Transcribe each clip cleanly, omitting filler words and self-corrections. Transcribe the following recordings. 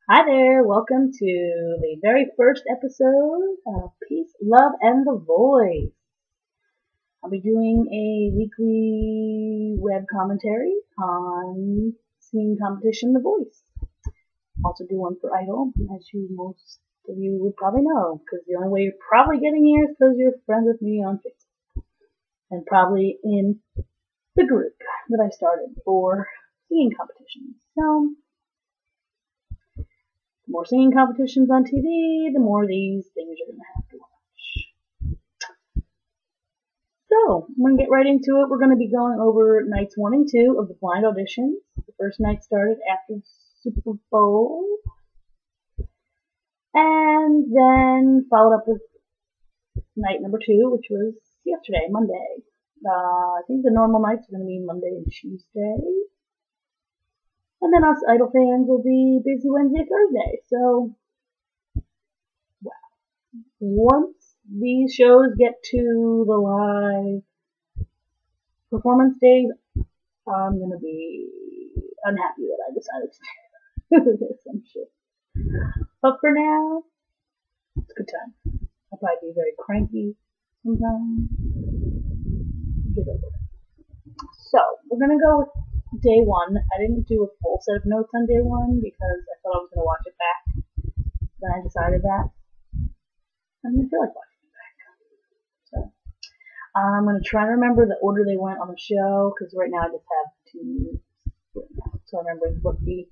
Hi there, welcome to the very first episode of Peace, Love, and the Voice. I'll be doing a weekly web commentary on singing competition The Voice. Also do one for Idol, as most of you would probably know, because the only way you're probably getting here is because you're friends with me on Facebook. And probably in the group that I started for singing competitions. So, the more singing competitions on TV, the more these things you're going to have to watch. So, I'm going to get right into it. We're going to be going over nights 1 and 2 of the blind auditions. The first night started after Super Bowl. And then followed up with night number 2, which was yesterday, Monday. I think the normal nights are going to be Monday and Tuesday. And then us Idol fans will be busy Wednesday, Thursday. So, once these shows get to the live performance days, I'm going to be unhappy that I decided to do this, I'm sure. But for now, it's a good time. I'll probably be very cranky sometimes. Get over it. So, we're going to go with day 1. I didn't do a full set of notes on day 1 because I thought I was going to watch it back. Then I decided that I didn't feel like watching it back. So I'm going to try to remember the order they went on the show because right now I just have 2 written out. So I remember what the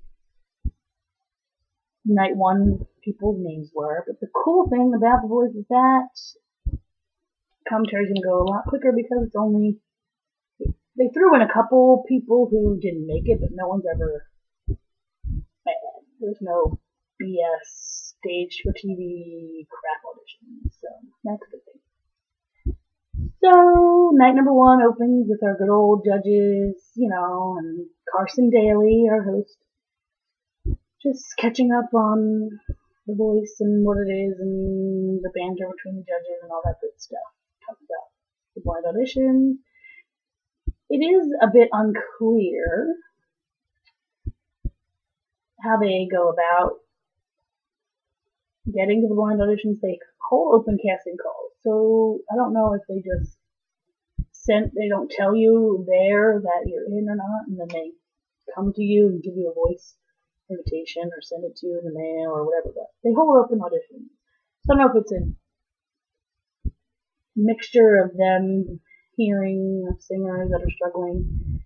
night 1 people's names were. But the cool thing about The Voice is that commentary's going to go a lot quicker because it's only they threw in a couple people who didn't make it, but no one's ever mad. There's no BS stage for TV crap auditions, so that's a good thing. So, night number 1 opens with our good old judges, and Carson Daly, our host, just catching up on The Voice and what it is and the banter between the judges and all that good stuff. Talk about the blind auditions. It is a bit unclear how they go about getting to the blind auditions. They hold open casting calls, so I don't know if they just they don't tell you there that you're in or not, and then they come to you and give you a voice invitation or send it to you in the mail or whatever, but they hold open auditions. So I don't know if it's a mixture of them hearing singers that are struggling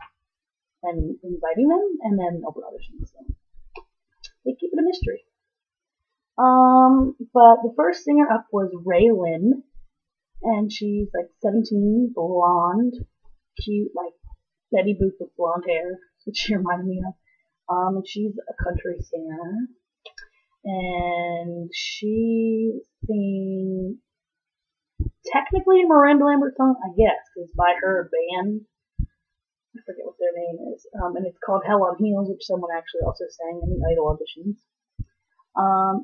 and inviting them, and then open auditions. So they keep it a mystery. But the first singer up was Raylan, and she's like 17, blonde, cute, like Betty Boop with blonde hair, which she reminded me of. And she's a country singer, and she sings technically a Miranda Lambert song, I guess, because by her band, I forget what their name is, and it's called Hell on Heels, which someone actually also sang in the Idol auditions,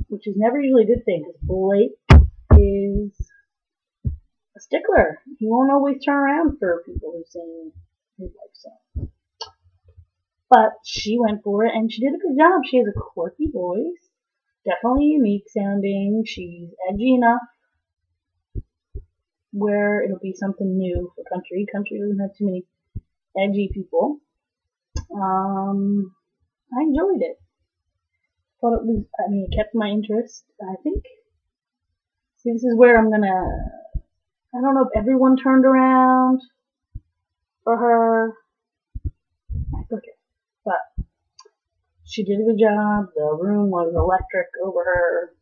which is never usually a good thing, because Blake is a stickler. He won't always turn around for people who sing his life songs. But she went for it, and she did a good job. She has a quirky voice, definitely unique sounding. She's edgy enough where it'll be something new for country. Country doesn't have too many edgy people. I enjoyed it. Thought it kept my interest. I think, see, this is where I don't know if everyone turned around for her. I forget. But she did a good job. The room was electric over her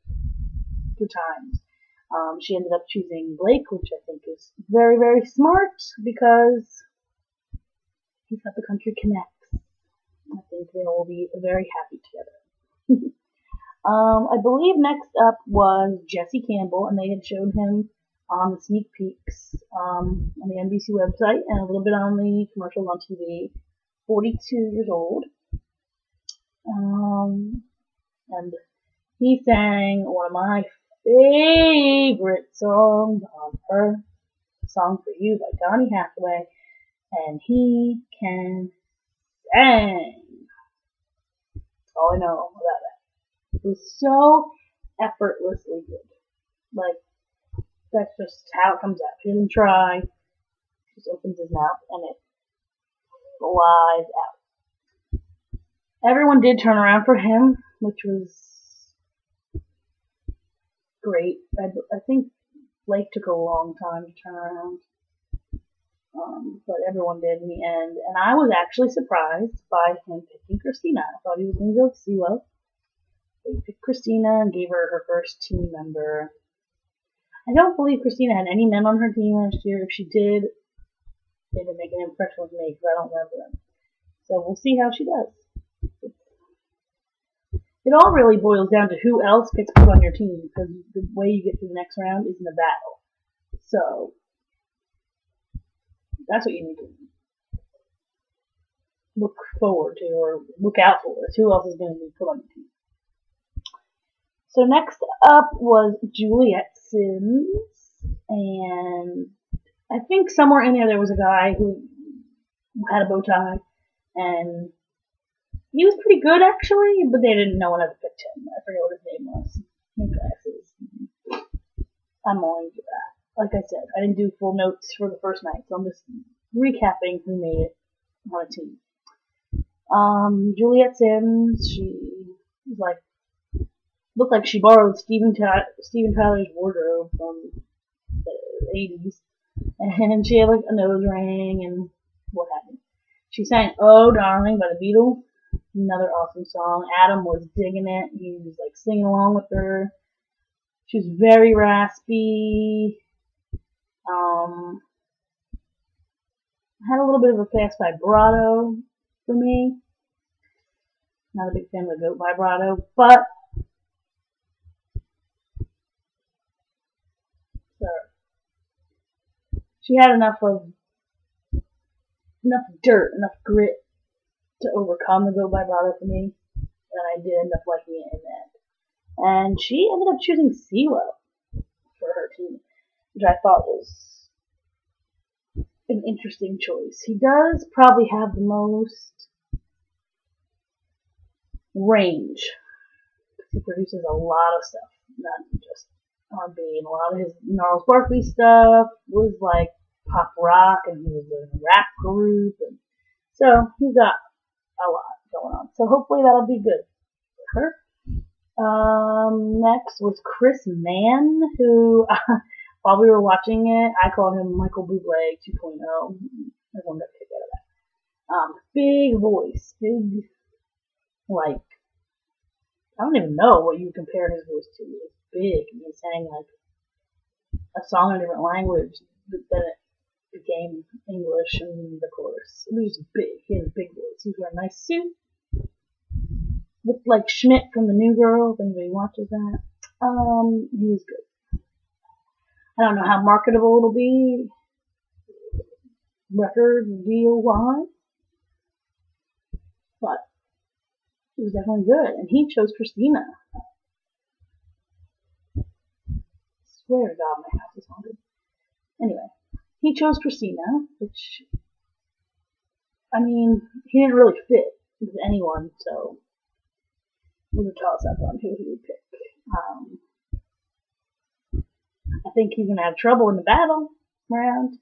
2 times. She ended up choosing Blake, which I think is very, very smart because he's got the country connects. I think they will be very happy together. I believe next up was Jesse Campbell, and they had shown him on the sneak peeks on the NBC website and a little bit on the commercials on TV. 42 years old. And he sang one of my favorite songs on her, Song for You by Donny Hathaway, and he can sing. That's all I know about that. was so effortlessly good. Like, that's just how it comes out. He doesn't try. He just opens his mouth and it flies out. Everyone did turn around for him, which was great. I think Blake took a long time to turn around. But everyone did in the end. And I was actually surprised by him picking Christina. I thought he was going to go with CeeLo. But he picked Christina and gave her her first team member. I don't believe Christina had any men on her team last year. If she did, they didn't make an impression with me because I don't remember them. So we'll see how she does. It all really boils down to who else gets put on your team, because the way you get to the next round is in a battle. So that's what you need to look forward to or look out for, is who else is going to be put on your team. So next up was Juliet Sims, and I think somewhere in there was a guy who had a bow tie, and he was pretty good actually, but no one ever picked him. I forget what his name was. His glasses. I'm only do that. Like I said, I didn't do full notes for the first night, so I'm just recapping who made it on a team. Juliet Sims, she was like, looked like she borrowed Steven Tyler's wardrobe from the 80s, and she had like a nose ring and what have you. She sang "Oh Darling" by the Beatles, another awesome song. Adam was digging it. He was like singing along with her. She was very raspy. Had a little bit of a fast vibrato for me. Not a big fan of the goat vibrato, but she had enough dirt, enough grit to overcome the goat vibrato for me, and I did end up liking it in the end. And she ended up choosing CeeLo for her team, which I thought was an interesting choice. He does probably have the most range. He produces a lot of stuff, not just R&B, and a lot of his Gnarls Barkley stuff was like pop rock, and he was in a rap group, and so he's got a lot going on. So hopefully that'll be good for her. Next was Chris Mann, who while we were watching it, I called him Michael Bublé 2.0. Everyone got a kick out of that. Big voice, big, like, I don't even know what you would compare his voice to. It's big, and he sang like a song in a different language, but then it became English in the chorus. It was big. He had a big voice. He wore a nice suit. Looked like Schmidt from The New Girl, if anybody watches that. He was good. I don't know how marketable it'll be, record deal wise, but it was definitely good. And he chose Christina. I swear to God, my house is haunted. Anyway, he chose Christina, which, I mean, he didn't really fit with anyone, so it was a toss-up on who he would pick. I think he's going to have trouble in the battle round,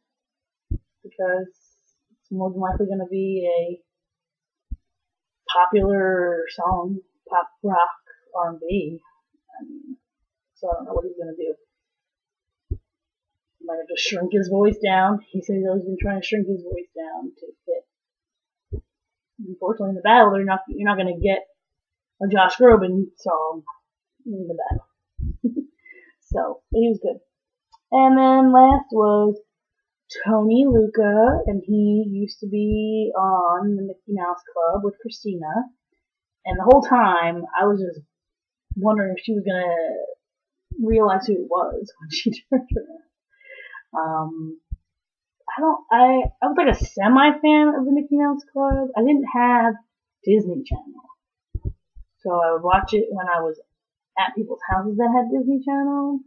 because it's more than likely going to be a popular song, pop rock, R&B. So I don't know what he's going to do. He might have to shrink his voice down. He said he's always been trying to shrink his voice down to fit. Unfortunately, in the battle, you're not going to get a Josh Groban song in the battle. So he was good. And then last was Tony Luca, and he used to be on the Mickey Mouse Club with Christina. And the whole time, I was just wondering if she was gonna realize who it was when she turned around. I was like a semi-fan of the Mickey Mouse Club. I didn't have Disney Channel, so I would watch it when I was at people's houses that had Disney Channel.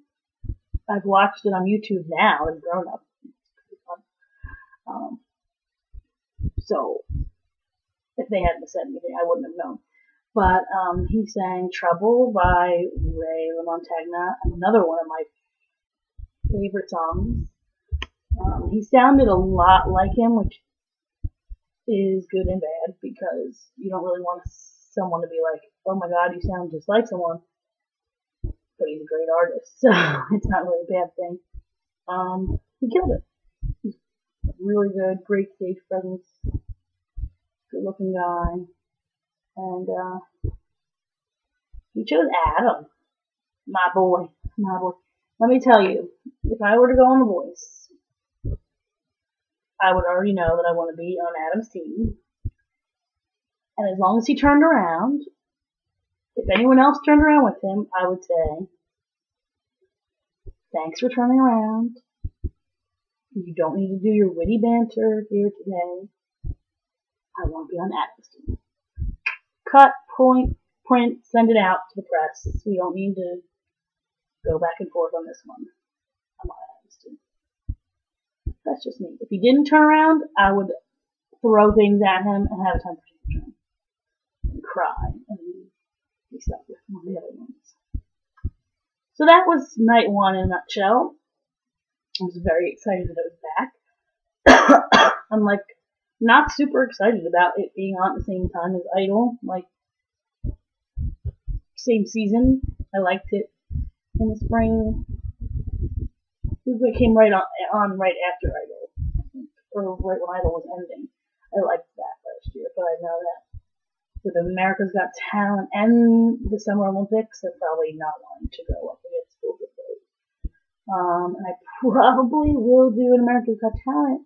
I've watched it on YouTube now as grown up. So if they hadn't said anything, I wouldn't have known. But he sang Trouble by Ray LaMontagne, another one of my favorite songs. He sounded a lot like him, which is good and bad because you don't really want someone to be like, oh my god, you sound just like someone, but he's a great artist, so it's not really a bad thing. He killed it. He's really good, great stage presence, good looking guy, and he chose Adam, my boy. Let me tell you, if I were to go on The Voice, I would already know that I want to be on Adam's team. And as long as he turned around, if anyone else turned around with him, I would say, thanks for turning around. You don't need to do your witty banter here today. I want to be on Adam's team. Cut, point, print, send it out to the press. We don't need to go back and forth on this one. I'm on Adam's team. That's just me. If he didn't turn around, I would throw things at him and have a temper tantrum and cry and be stuck with one of the other ones. So that was night one in a nutshell. I was very excited that it was back. I'm like not super excited about it being on at the same time as Idol. Like same season. I liked it in the spring. It came right on right after Idol, I think, or right when Idol was ending. I liked that last year, but I know that with America's Got Talent and the Summer Olympics, they're probably not wanting to go up against both of those. And I probably will do an America's Got Talent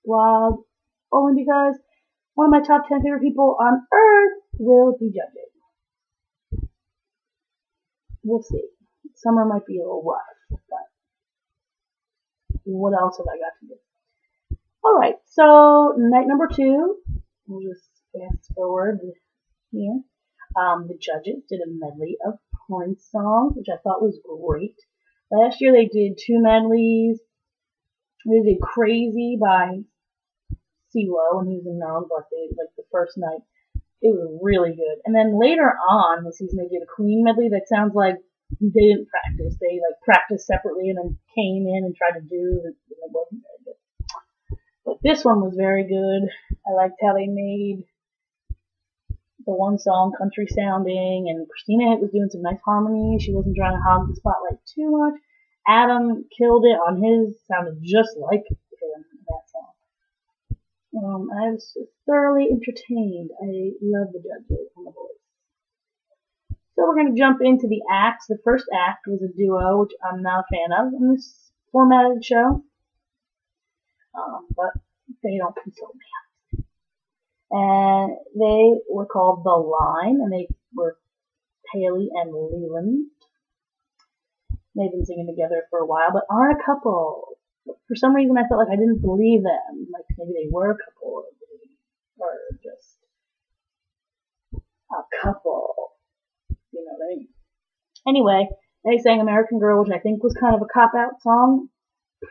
vlog, only because one of my top 10 favorite people on earth will be judging. We'll see. Summer might be a little rough, but what else have I got to do? Alright, so night number 2, we'll just fast forward here. The judges did a medley of Prince songs, which I thought was great. Last year they did 2 medleys. They did Crazy by CeeLo, and he was in Gnarls Birthday, like the first night. It was really good. And then later on in the season they did a Queen medley that sounds like they didn't practice. They like practiced separately and then came in and tried to do it. It wasn't very good. But this one was very good. I liked how they made the one song country sounding, and Christina was doing some nice harmony. She wasn't trying to hog the spotlight too much. Adam killed it on his, sounded just like him in that song. I was thoroughly entertained. I love the judges on The Voice. So we're going to jump into the acts. The first act was a duo, which I'm not a fan of in this formatted show. But they don't console me. And they were called The Line, and they were Haley and Leland. They've been singing together for a while, but aren't a couple. For some reason, I felt like I didn't believe them. Like maybe they were a couple, or just a couple. You know what I mean? Anyway, they sang American Girl, which I think was kind of a cop-out song.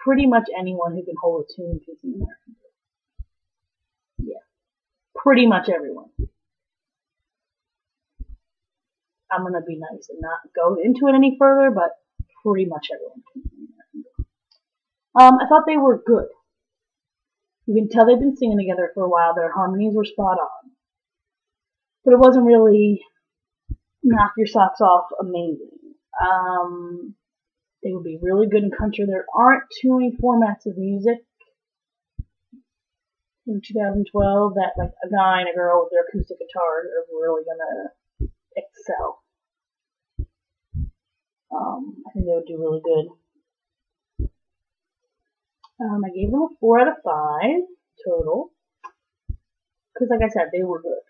Pretty much anyone who can hold a tune can sing American Girl. Yeah. Pretty much everyone. I'm going to be nice and not go into it any further, but pretty much everyone can sing American Girl. I thought they were good. You can tell they've been singing together for a while. Their harmonies were spot on. But it wasn't really knock your socks off amazing. They would be really good in country. There aren't too many formats of music in 2012 that like a guy and a girl with their acoustic guitars are really gonna excel. I think they would do really good. I gave them a 4 out of 5 total. Because like I said, they were good.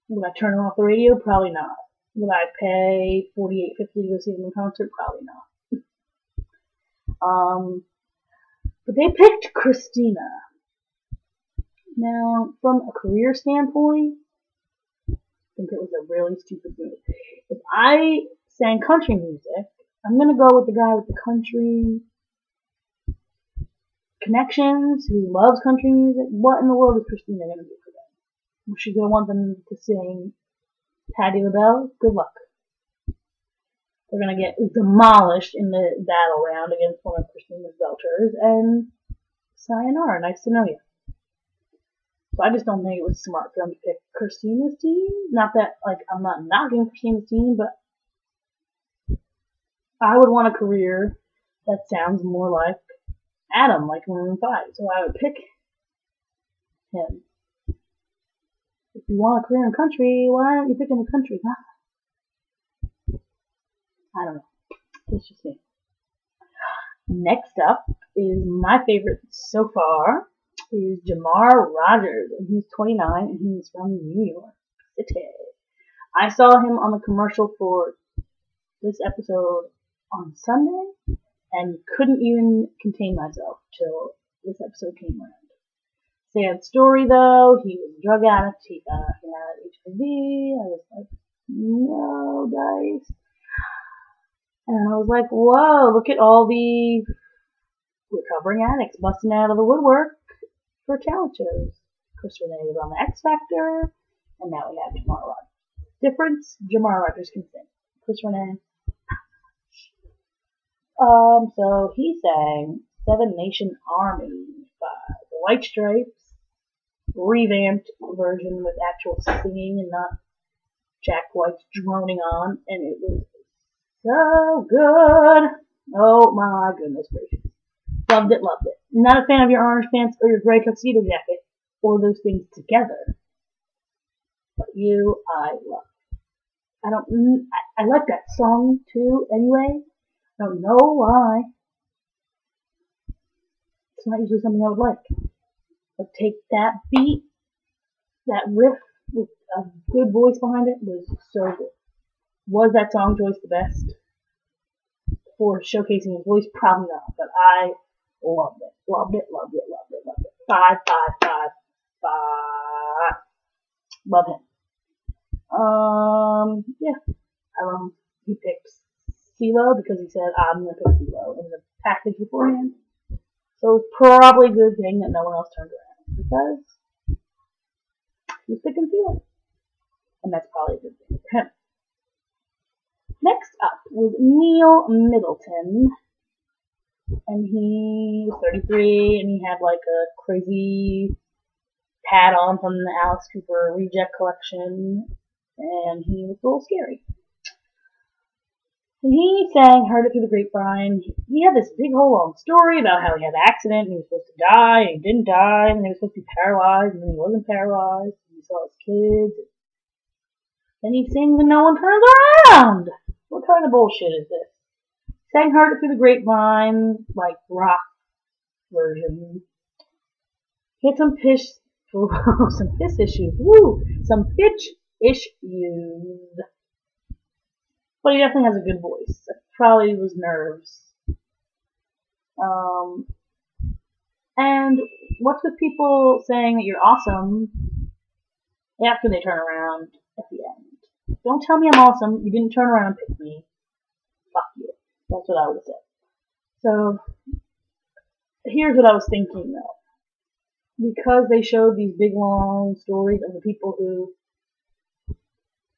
Would I turn them off the radio? Probably not. Would I pay $48.50 to go see them in concert? Probably not. But they picked Christina. Now, from a career standpoint, I think it was a really stupid move. If I sang country music, I'm gonna go with the guy with the country connections, who loves country music. What in the world is Christina gonna do for them? She's gonna want them to sing Patti LaBelle. Good luck. They're gonna get demolished in the battle round against one of Christina's belters, and sayonara, nice to know you. So I just don't think it was smart for them to pick Christina's team. Not that, like, I'm not knocking Christina's team, but I would want a career that sounds more like Adam, like Maroon 5. So I would pick him. If you want a career in country, why aren't you picking the country? Huh? I don't know. It's just me. Next up is my favorite so far is Jamar Rogers, and he's 29 and he's from New York City. I saw him on the commercial for this episode on Sunday and couldn't even contain myself till this episode came around. Sad story though, he was a drug addict, he had HIV, I was like, no dice. And I was like, whoa, look at all the recovering addicts busting out of the woodwork for talent shows. Chris Renee was on the X Factor, and now we have Jamar Rogers. Difference, Jamar Rogers can sing. Chris Renee. So he sang Seven Nation Army by the White Stripes, revamped version with actual singing and not Jack White's droning on, and it was so good. Oh my goodness gracious. Loved it, loved it. Not a fan of your orange pants or your gray tuxedo jacket, or those things together. But you, I love. I like that song too, anyway. I don't know why. It's not usually something I would like. But take that beat, that riff with a good voice behind it was so good. Was that song choice the best for showcasing his voice? Probably not, but I loved it. Loved it, loved it, loved it, loved it. 5, 5, 5, 5. Love him. Yeah. I love him. He picked CeeLo because he said, I'm going to pick CeeLo in the package beforehand. So it's probably a good thing that no one else turned around because he's picking CeeLo. And that's probably a good thing for him. Next up was Neil Middleton. And he was 33 and he had like a crazy pad on from the Alice Cooper Reject collection. And he was a little scary. And he sang Heard It Through the Grapevine. He had this big whole long story about how he had an accident and he was supposed to die and he didn't die and he was supposed to be paralyzed and then he wasn't paralyzed and he saw his kids. Then he sings and no one turns around. What kind of bullshit is this? Sang Heard It Through the Grapevine, like rock version. He had some pitch issues. Woo! Some pitch issues. But he definitely has a good voice. It probably was nerves. And what's with people saying that you're awesome after they turn around at the end? Don't tell me I'm awesome. You didn't turn around and pick me. Fuck you. That's what I would say. So, here's what I was thinking though. Because they showed these big long stories of the people who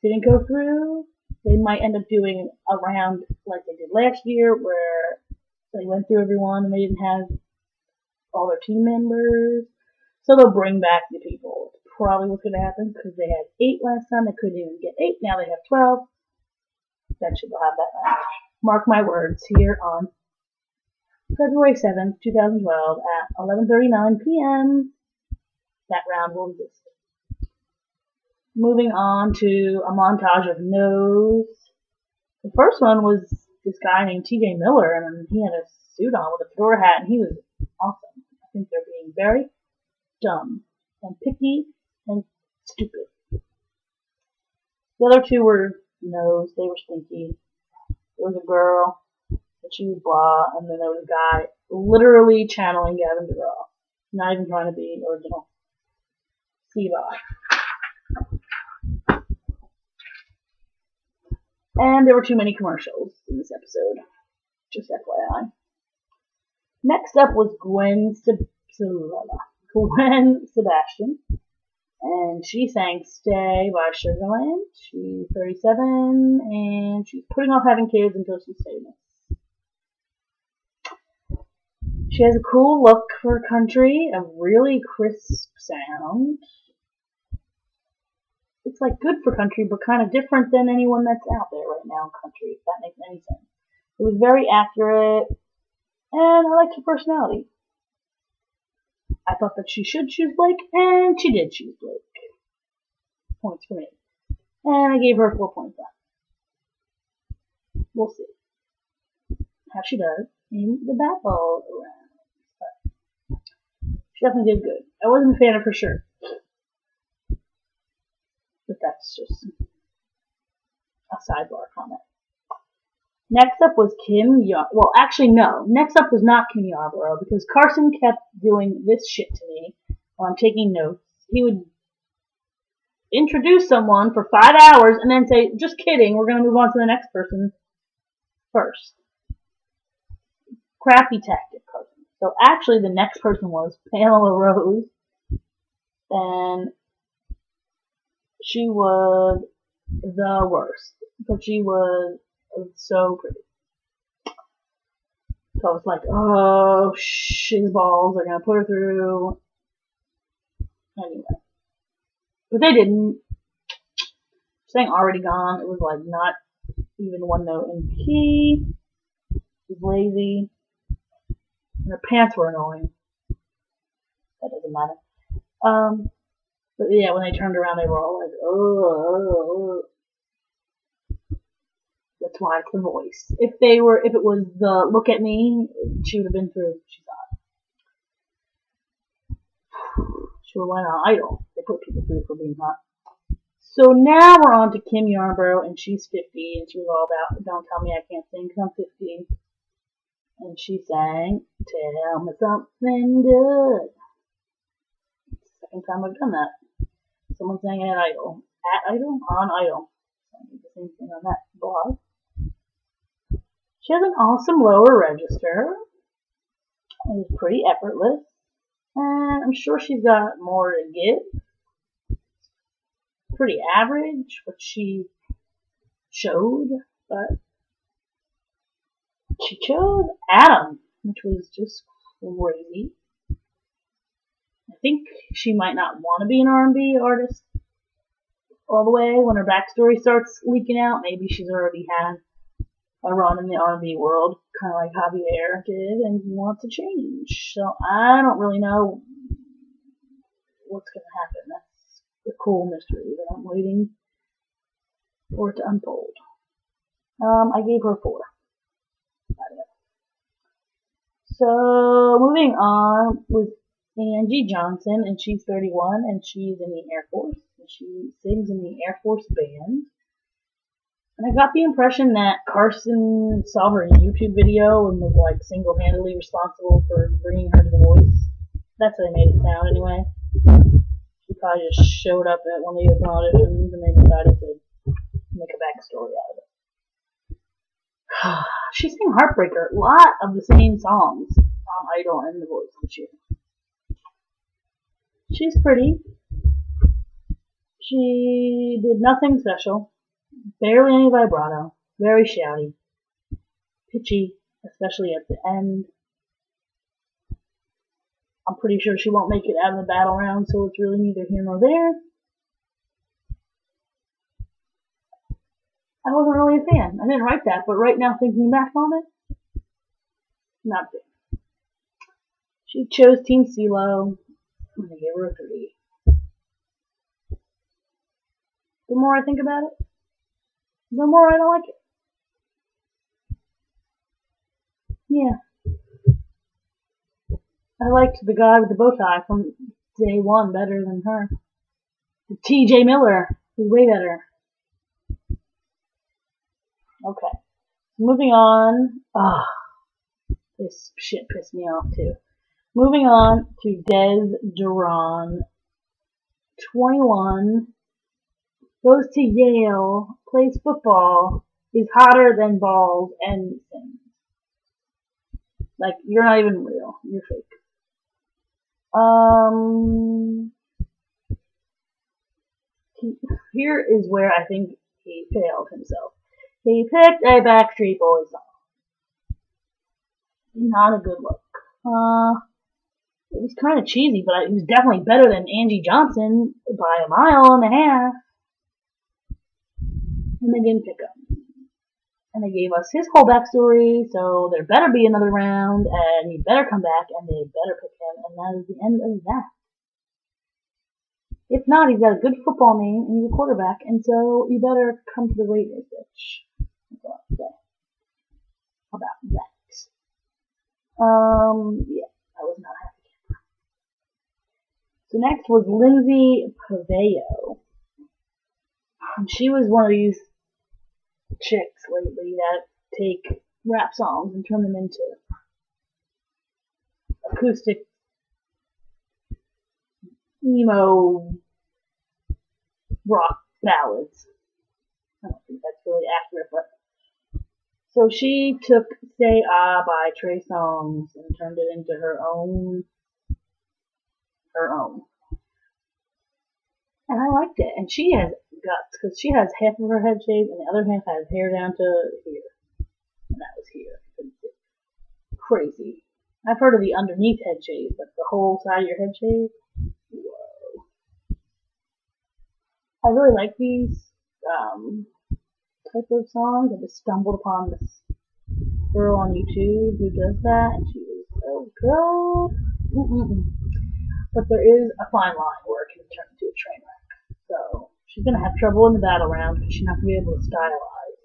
didn't go through, they might end up doing a round like they did last year where they went through everyone and they didn't have all their team members. So they'll bring back the people. It's probably what's going to happen because they had 8 last time. They couldn't even get 8. Now they have 12. Eventually they'll have that match. Mark my words here on February 7th, 2012 at 11:39 p.m. That round will exist. Moving on to a montage of no's. The first one was this guy named T.J. Miller, and he had a suit on with a fedora hat, and he was awesome. I think they're being very dumb and picky and stupid. The other 2 were no's. They were stinky. There was a girl, and she was blah, and then there was a guy literally channeling Gavin DeGraw. Not even trying to be original. See bye. And there were too many commercials in this episode. Just FYI. Next up was Gwen Sebastian. And she sang Stay by Sugarland. She's 37, and she's putting off having kids until she's famous. She has a cool look for country, a really crisp sound. It's like good for country, but kind of different than anyone that's out there right now in country, if that makes any sense. It was very accurate, and I liked her personality. I thought that she should choose Blake, and she did choose Blake. Points for me. And I gave her 4.5. We'll see how she does in the battle round. But she definitely did good. I wasn't a fan of her shirt. But that's just a sidebar comment. Next up was Kim Yarborough. Well, actually, no. Next up was not Kim Yarborough, because Carson kept doing this shit to me while I'm taking notes. He would introduce someone for 5 hours and then say, just kidding, we're going to move on to the next person first. Crappy tactic, Carson. So actually, the next person was Pamela Rose, and she was the worst. But she was so pretty. So I was like, oh, shit balls, they're gonna put her through. Anyway. But they didn't. Saying Already Gone, it was like not even one note in key. She was lazy. And her pants were annoying. That doesn't matter. But yeah, when they turned around, they were all like, oh. That's why it's the voice. If it was the Look at Me, she would have been through. She's hot. She would have went on Idol. They put people through for being hot. So now we're on to Kim Yarborough, and she's 50, and she was all about, don't tell me I can't sing because I'm 50. And she sang, Tell Me Something Good. It's the second time I've done that. Someone sang it at Idol. At Idol? On Idol. I did the same thing on that blog. She has an awesome lower register. It's pretty effortless. And I'm sure she's got more to give. Pretty average, what she showed, but she chose Adam, which was just crazy. I think she might not want to be an R&B artist all the way when her backstory starts leaking out. Maybe she's already had a run in the R&B world, kind of like Javier did, and wants to change. So I don't really know what's going to happen. That's the cool mystery that I'm waiting for it to unfold. I gave her 4. So moving on with Angie Johnson, and she's 31, and she's in the Air Force. And she sings in the Air Force band. And I got the impression that Carson saw her YouTube video and was like single-handedly responsible for bringing her to The Voice. That's how they made it sound anyway. She probably just showed up at one of the open auditions and they decided to make a backstory out of it. She sang Heartbreaker, a lot of the same songs on Idol and The Voice this year. She's pretty. She did nothing special. Barely any vibrato. Very shouty. Pitchy, especially at the end. I'm pretty sure she won't make it out of the battle round, so it's really neither here nor there. I wasn't really a fan. I didn't write that, but right now thinking back on it, not big. She chose Team CeeLo. I'm gonna give her a 3. The more I think about it, the more I don't like it. Yeah. I liked the guy with the bow tie from day one better than her. The TJ Miller was way better. Okay. Moving on. This shit pissed me off too. Moving on to Des Duran. 21. Goes to Yale. Plays football. Is hotter than balls and sings. Like, you're not even real. You're fake. Here is where I think he failed himself. He picked a Backstreet Boys song. Not a good look. It was kind of cheesy, but it was definitely better than Angie Johnson by a mile and a half. And they didn't pick him. And they gave us his whole backstory, so there better be another round, and he better come back, and they better pick him, and that is the end of that. If not, he's got a good football name, and he's a quarterback, and so you better come to the Raiders, bitch. That's all I have to say about that. Yeah, I was not happy. So next was Lindsay Paveo. And she was one of these chicks lately that take rap songs and turn them into acoustic emo rock ballads. I don't think that's really accurate, but so she took Say Ah by Trey Songz and turned it into her own. And I liked it. And she has guts, because she has half of her head shaved and the other half has hair down to here. And that was here. Crazy. I've heard of the underneath head shave, but the whole side of your head shave? Whoa. I really like these type of songs. I just stumbled upon this girl on YouTube who does that, and she is so good. But there is a fine line where it can turn into a train wreck. So she's gonna have trouble in the battle round because she's not gonna be able to stylize.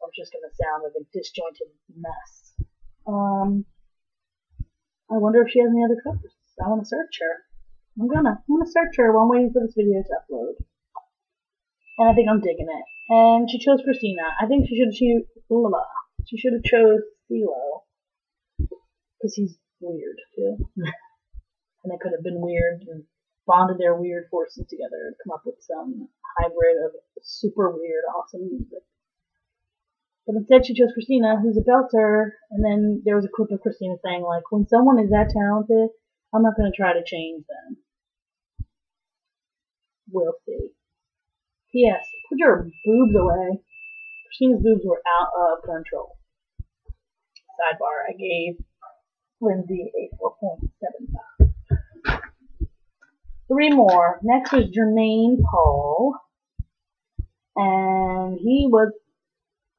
Or it's just gonna sound like a disjointed mess. I wonder if she has any other covers. I want to search her. I'm gonna search her while I'm waiting for this video to upload. And I think I'm digging it. And she chose Christina. I think she should have chose CeeLo. Because he's weird too. And they could have been weird and bonded their weird forces together and come up with some hybrid of super weird, awesome music. But instead she chose Christina, who's a belter, and then there was a clip of Christina saying, like, when someone is that talented, I'm not going to try to change them. We'll see. P.S. Put your boobs away. Christina's boobs were out of control. Sidebar, I gave Lindsay a 4.75. 3 more. Next was Jermaine Paul. And he was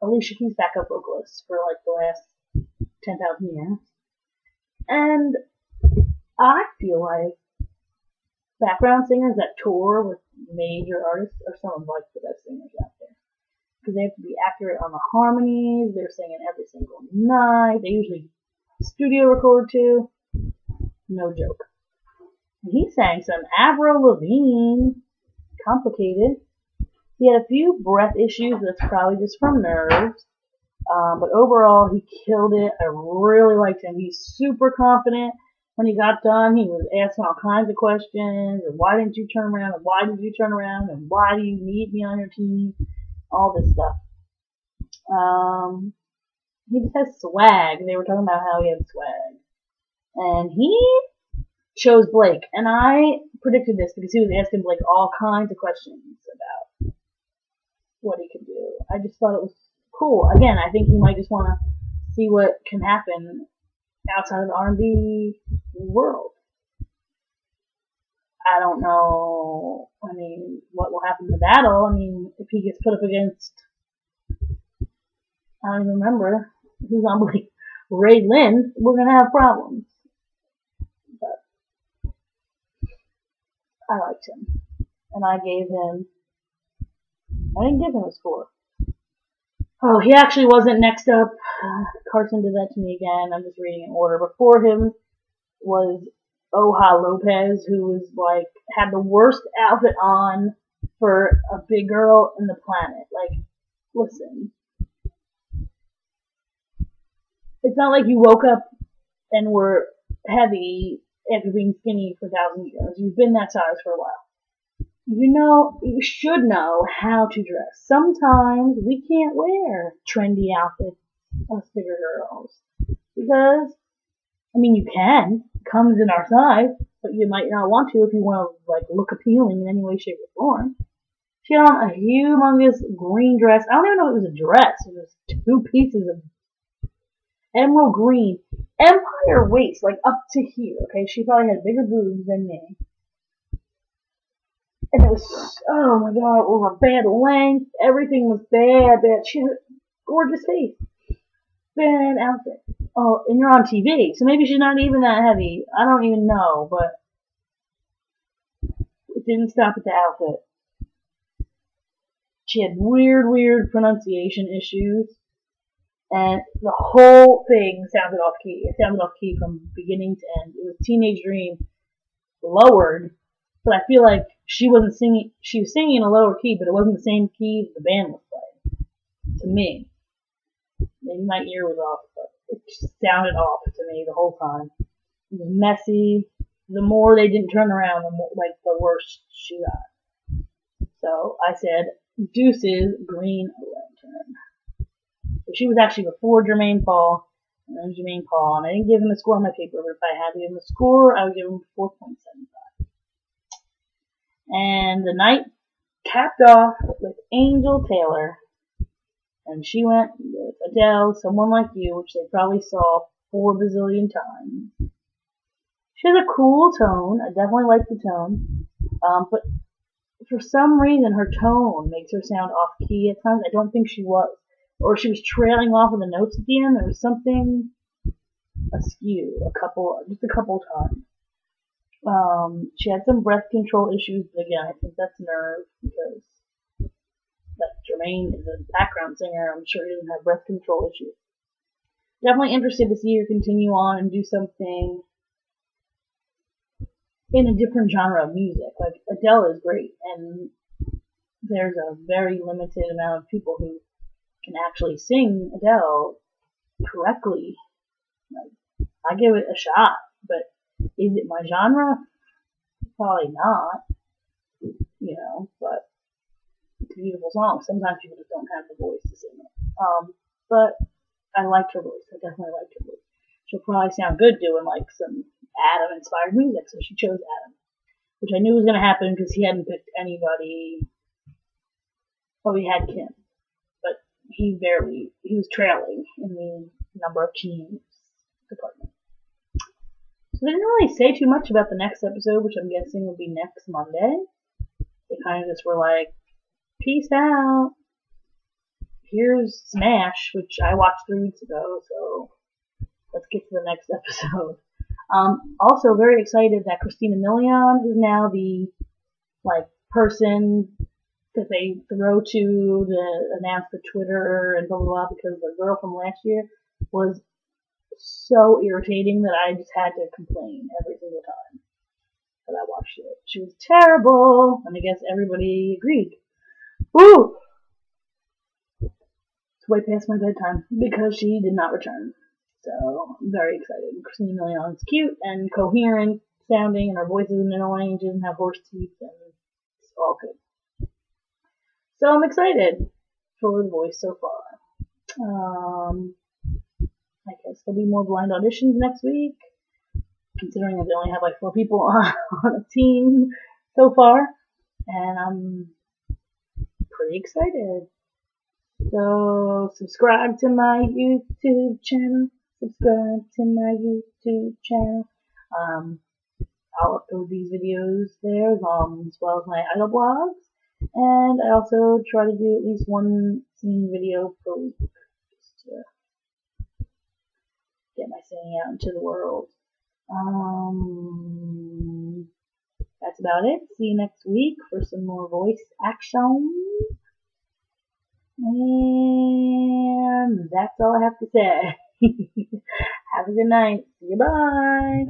Alicia Keys' backup vocalist for like the last 10,000 years. And I feel like background singers that tour with major artists are some of like the best singers out there. Because they have to be accurate on the harmonies, they're singing every single night, they usually studio record too. No joke. He sang some Avril Lavigne, Complicated. He had a few breath issues, that's probably just from nerves. But overall, he killed it. I really liked him. He's super confident. When he got done, he was asking all kinds of questions. And why didn't you turn around? And why did you turn around? And why do you need me on your team? All this stuff. He just has swag. They were talking about how he had swag. And he chose Blake. And I predicted this because he was asking Blake all kinds of questions about what he could do. I just thought it was cool. Again, I think he might just want to see what can happen outside of the R&B world. I don't know, I mean, what will happen in the battle. I mean, if he gets put up against, I don't even remember who's on Blake, Ray Lynn, we're going to have problems. But I liked him. And I didn't give him a score. Oh, he actually wasn't next up. Carson did that to me again. I'm just reading in order. Before him was Oha Lopez, who was like, had the worst outfit on for a big girl in the planet. Like, listen. It's not like you woke up and were heavy after being skinny for 1,000 years. You've been that size for a while. You should know how to dress. Sometimes we can't wear trendy outfits, us bigger girls. Because, I mean, you can. It comes in our size. but you might not want to if you want to like look appealing in any way, shape, or form. She had on a humongous green dress. I don't even know if it was a dress. It was 2 pieces of emerald green, empire waist, like up to here. Okay, she probably had bigger boobs than me. And it was, oh my god, over bad length. Everything was bad. She had a gorgeous face. Bad outfit. Oh, and you're on TV, so maybe she's not even that heavy. I don't even know, but it didn't stop at the outfit. She had weird pronunciation issues, and the whole thing sounded off key. It sounded off key from beginning to end. It was Teenage Dream lowered, but I feel like she wasn't singing. She was singing in a lower key, but it wasn't the same key the band was playing. To me, maybe my ear was off, but it just sounded off to me the whole time. It was messy. The more they didn't turn around, the worse she got. So I said, deuces, Green Lantern. So she was actually before Jermaine Paul, and then Jermaine Paul, and I didn't give him a score on my paper, but if I had to give him a score, I would give him 4.75. And the night capped off with Angel Taylor, and she went with Adele, Someone Like You, which they probably saw 4 bazillion times. She has a cool tone. I definitely like the tone. But for some reason, her tone makes her sound off-key at times. I don't think she was. Or she was trailing off of the notes at the end. There was something askew just a couple times. She had some breath control issues, but again, I think that's nerve, because Jermaine is a background singer. I'm sure he doesn't have breath control issues. Definitely interested to see her continue on and do something in a different genre of music. Like, Adele is great, and there's a very limited amount of people who can actually sing Adele correctly. Like, I give it a shot, but is it my genre? Probably not. But it's a beautiful song. Sometimes people just don't have the voice to sing it. But I liked her voice. I definitely liked her voice. She'll probably sound good doing like some Adam-inspired music, so she chose Adam, which I knew was going to happen because he hadn't picked anybody. Well, he had Kim, but he was trailing in the number of teams department. So they didn't really say too much about the next episode, which I'm guessing will be next Monday. They kind of just were like, peace out. Here's Smash, which I watched 3 weeks ago, so let's get to the next episode. Also very excited that Christina Milian is now the person that they throw to announce the Twitter and blah blah blah, because the girl from last year was so irritating that I just had to complain every single time that I watched it. She was terrible, and I guess everybody agreed. Woo! It's way past my bedtime because she did not return. So I'm very excited. Christina Milian's cute and coherent sounding, and her voice isn't annoying. She doesn't have horse teeth, and it's all good. So I'm excited for the voice so far. I guess there'll be more blind auditions next week, considering that they only have 4 people on a team so far, and I'm pretty excited. So subscribe to my YouTube channel. I'll upload these videos there, as well as my idol blogs, and I also try to do at least 1 singing video per week, just to get my singing out into the world. That's about it. See you next week for some more voice action. And that's all I have to say. Have a good night. See you. Bye.